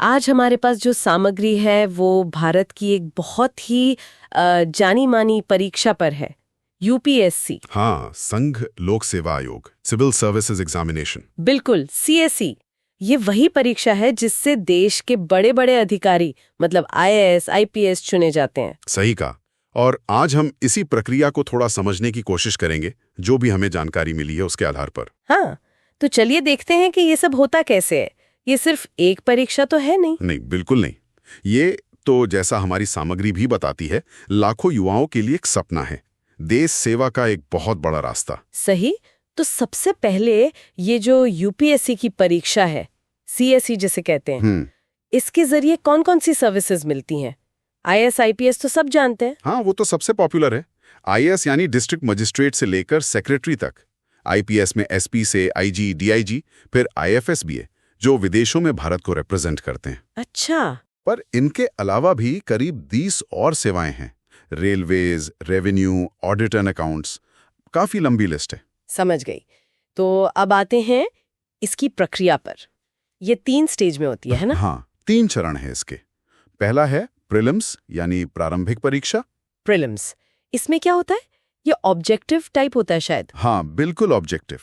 आज हमारे पास जो सामग्री है वो भारत की एक बहुत ही जानी मानी परीक्षा पर है, यूपीएससी। हाँ, संघ लोक सेवा आयोग, सिविल सर्विसेज एग्जामिनेशन। बिल्कुल, सीएसई। ये वही परीक्षा है जिससे देश के बड़े बड़े अधिकारी मतलब आईएएस, आईपीएस चुने जाते हैं। सही कहा। और आज हम इसी प्रक्रिया को थोड़ा समझने की कोशिश करेंगे, जो भी हमें जानकारी मिली है उसके आधार पर। हाँ, तो चलिए देखते हैं कि ये सब होता कैसे है। ये सिर्फ एक परीक्षा तो है नहीं। नहीं, बिल्कुल नहीं। ये तो जैसा हमारी सामग्री भी बताती है, लाखों युवाओं के लिए एक सपना है, देश सेवा का एक बहुत बड़ा रास्ता। सही। तो सबसे पहले ये जो यूपीएससी की परीक्षा है, सीएसई जिसे कहते हैं, इसके जरिए कौन कौन सी सर्विसेज मिलती हैं? आईएएस, आईपीएस तो सब जानते हैं। हाँ, वो तो सबसे पॉपुलर है। आईएएस यानी डिस्ट्रिक्ट मजिस्ट्रेट से लेकर सेक्रेटरी तक। आईपीएस में एसपी से आईजी, डीआईजी, फिर आईएफएस भी है, जो विदेशों में भारत को रिप्रेजेंट करते हैं। अच्छा। पर इनके अलावा भी करीब 20 और सेवाएं हैं। Railways, revenue, audit and accounts, काफी लंबी लिस्ट है। समझ गई। तो अब आते हैं इसकी प्रक्रिया पर। ये 3 स्टेज में होती है ना? हाँ, 3 चरण है इसके। पहला है प्रीलिम्स यानी प्रारंभिक परीक्षा। प्रीलिम्स, इसमें क्या होता है? ये ऑब्जेक्टिव टाइप होता है शायद। हाँ, बिल्कुल ऑब्जेक्टिव।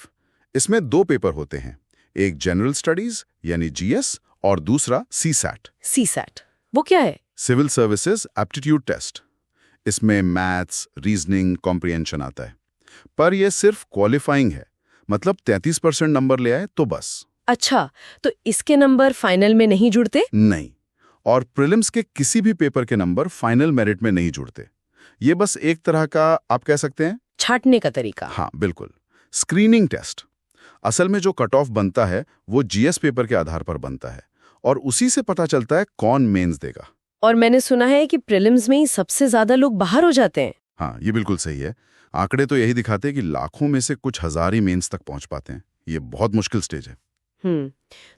इसमें 2 पेपर होते हैं, एक जनरल स्टडीज यानी जीएस और दूसरा सीसैट। सीसैट वो क्या है? Civil services aptitude test. इसमें मैथ्स, रीजनिंग, कॉम्प्रिहेंशन आता है। पर यह सिर्फ क्वालिफाइंग है, मतलब 33% नंबर ले आए तो बस। अच्छा, तो इसके नंबर फाइनल में नहीं जुड़ते? नहीं, और प्रीलिम्स के किसी भी पेपर के नंबर फाइनल मेरिट में नहीं जुड़ते। ये बस एक तरह का, आप कह सकते हैं, छांटने का तरीका। हाँ, बिल्कुल। Screening test. असल में जो कट ऑफ बनता है वो जीएस पेपर के आधार पर बनता है, और उसी से पता चलता है कौन मेंस देगा। और मैंने सुना है कि प्रीलिम्स में ही सबसे ज्यादा लोग बाहर हो जाते हैं। हाँ, ये बिल्कुल सही है। आंकड़े तो यही दिखाते हैं कि लाखों में से कुछ हजार ही मेंस तक पहुंच पाते हैं। ये बहुत मुश्किल स्टेज है।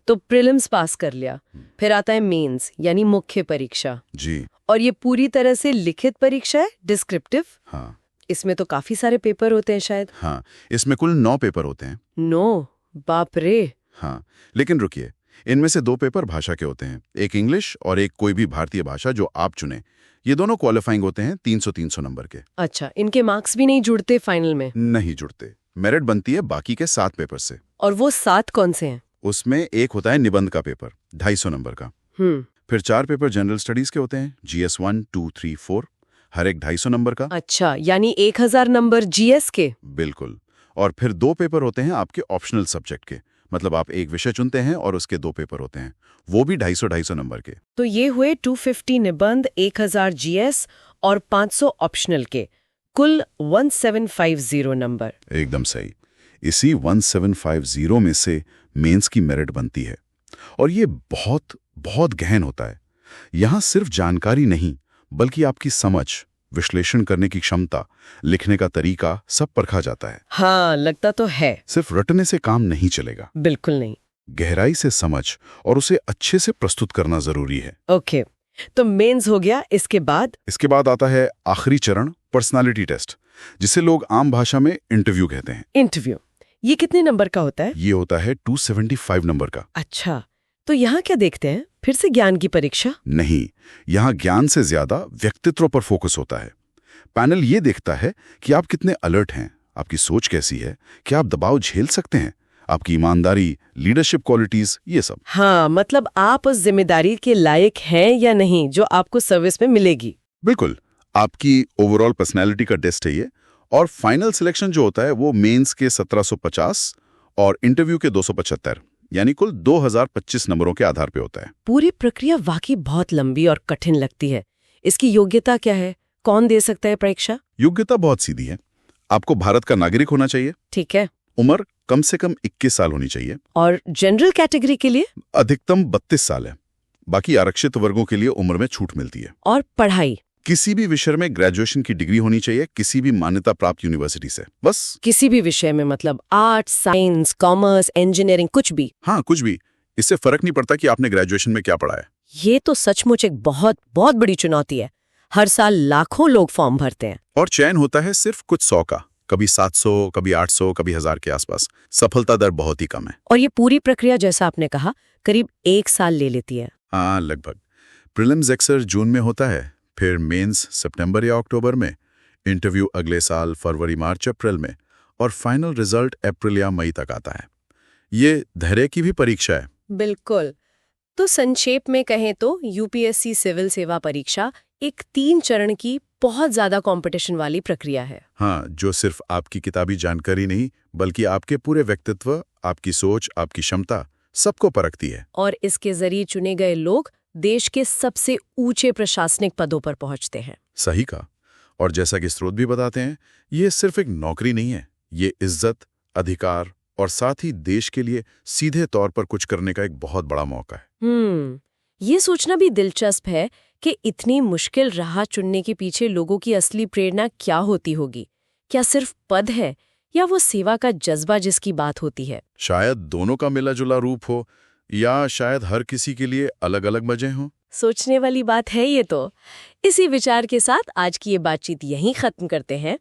तो प्रीलिम्स पास कर लिया, फिर आता है मेंस यानी मुख्य परीक्षा। जी। और ये पूरी तरह से लिखित परीक्षा है, डिस्क्रिप्टिव। हाँ। इसमें तो काफी सारे पेपर होते हैं शायद। हाँ, इसमें कुल 9 पेपर होते हैं। 9? बाप रे। हाँ, लेकिन रुकिए, इनमें से 2 पेपर भाषा के होते हैं, एक इंग्लिश और एक कोई भी भारतीय भाषा जो आप चुने। ये दोनों क्वालिफाइंग होते हैं 300-300 नंबर के। अच्छा, इनके मार्क्स भी नहीं जुड़ते फाइनल में? नहीं जुड़ते। मेरिट बनती है बाकी के 7 पेपर से। और वो 7 कौन से हैं? उसमें एक होता है निबंध का पेपर, 250 नंबर का। फिर 4 पेपर जनरल स्टडीज के होते हैं, जीएस 1, 2, 3, 4, हर एक 250 नंबर का। अच्छा, यानी 1000 नंबर जीएस के? बिल्कुल। और फिर 2 पेपर होते हैं आपके ऑप्शनल सब्जेक्ट के, मतलब आप एक विषय चुनते हैं और उसके 2 पेपर होते हैं, वो भी 250-250 नंबर के। तो ये हुए 250 निबंध, 1000 जीएस और 500 ऑप्शनल के, कुल 1750 नंबर। एकदम सही। इसी 1750 में से मेंस की मेरिट बनती है, और ये बहुत बहुत गहन होता है। यहाँ सिर्फ जानकारी नहीं, बल्कि आपकी समझ, विश्लेषण करने की क्षमता, लिखने का तरीका सब परखा जाता है। हाँ, लगता तो है। सिर्फ रटने से काम नहीं चलेगा। बिल्कुल नहीं। गहराई से समझ और उसे अच्छे से प्रस्तुत करना जरूरी है। ओके, तो मेंस हो गया। इसके बाद आता है आखिरी चरण, पर्सनालिटी टेस्ट, जिसे लोग आम भाषा में इंटरव्यू कहते हैं। इंटरव्यू, ये कितने नंबर का होता है? ये होता है 275 नंबर का। अच्छा, तो यहाँ क्या देखते हैं? फिर से ज्ञान की परीक्षा? नहीं, यहाँ ज्ञान से ज्यादा व्यक्तित्व पर फोकस होता है। पैनल ये देखता है कि आप कितने अलर्ट हैं, आपकी सोच कैसी है, क्या आप दबाव झेल सकते हैं, आपकी ईमानदारी, लीडरशिप क्वालिटीज, ये सब। हाँ, मतलब आप उस जिम्मेदारी के लायक हैं या नहीं जो आपको सर्विस में मिलेगी। बिल्कुल, आपकी ओवरऑल पर्सनैलिटी का टेस्ट है ये। और फाइनल सिलेक्शन जो होता है वो मेंस के 1750 और इंटरव्यू के 275, यानी कुल 2025 नंबरों के आधार पे होता है। पूरी प्रक्रिया वाकई बहुत लंबी और कठिन लगती है। इसकी योग्यता क्या है? कौन दे सकता है परीक्षा? योग्यता बहुत सीधी है। आपको भारत का नागरिक होना चाहिए। ठीक है। उम्र कम से कम 21 साल होनी चाहिए। और जनरल कैटेगरी के लिए? अधिकतम 32 साल है। बाकी आरक्षित वर्गों के लिए उम्र में छूट मिलती है। और पढ़ाई? किसी भी विषय में ग्रेजुएशन की डिग्री होनी चाहिए, किसी भी मान्यता प्राप्त यूनिवर्सिटी से, बस। किसी भी विषय में मतलब आर्ट्स, साइंस, कॉमर्स, इंजीनियरिंग, कुछ भी? हाँ, कुछ भी। इससे फर्क नहीं पड़ता कि आपने ग्रेजुएशन में क्या पढ़ा है। ये तो सचमुच एक बहुत बहुत बड़ी चुनौती है। हर साल लाखों लोग फॉर्म भरते हैं और चयन होता है सिर्फ कुछ 100 का, कभी 700, कभी 800, कभी 1000 के आसपास। सफलता दर बहुत ही कम है। और ये पूरी प्रक्रिया, जैसा आपने कहा, करीब 1 साल ले लेती है। हाँ, लगभग। प्रीलिम्स अक्सर जून में होता है, फिर मेंस सितंबर या अक्टूबर में, इंटरव्यू अगले साल फरवरी मार्च अप्रैल में, और फाइनल रिजल्ट अप्रैल या मई तक आता है। ये धैर्य की भी परीक्षा है। बिल्कुल। तो संक्षेप में कहें तो यूपीएससी सिविल सेवा परीक्षा एक 3 चरण की बहुत ज्यादा कंपटीशन वाली प्रक्रिया है। हाँ, जो सिर्फ आपकी किताबी जानकारी नहीं, बल्कि आपके पूरे व्यक्तित्व, आपकी सोच, आपकी क्षमता, सबको परखती है। और इसके जरिए चुने गए लोग देश के सबसे ऊंचे प्रशासनिक पदों पर पहुंचते हैं। सही कहा। और जैसा कि स्रोत भी बताते हैं, ये सिर्फ एक नौकरी नहीं है, ये इज्जत, अधिकार और साथ ही देश के लिए सीधे तौर पर कुछ करने का एक बहुत बड़ा मौका है। ये सोचना भी दिलचस्प है कि इतनी मुश्किल राह चुनने के पीछे लोगों की असली प्रेरणा क्या होती होगी। क्या सिर्फ पद है या वो सेवा का जज्बा जिसकी बात होती है? शायद दोनों का मिला जुला रूप हो, या शायद हर किसी के लिए अलग अलग वजह हो। सोचने वाली बात है ये तो। इसी विचार के साथ आज की ये बातचीत यहीं खत्म करते हैं।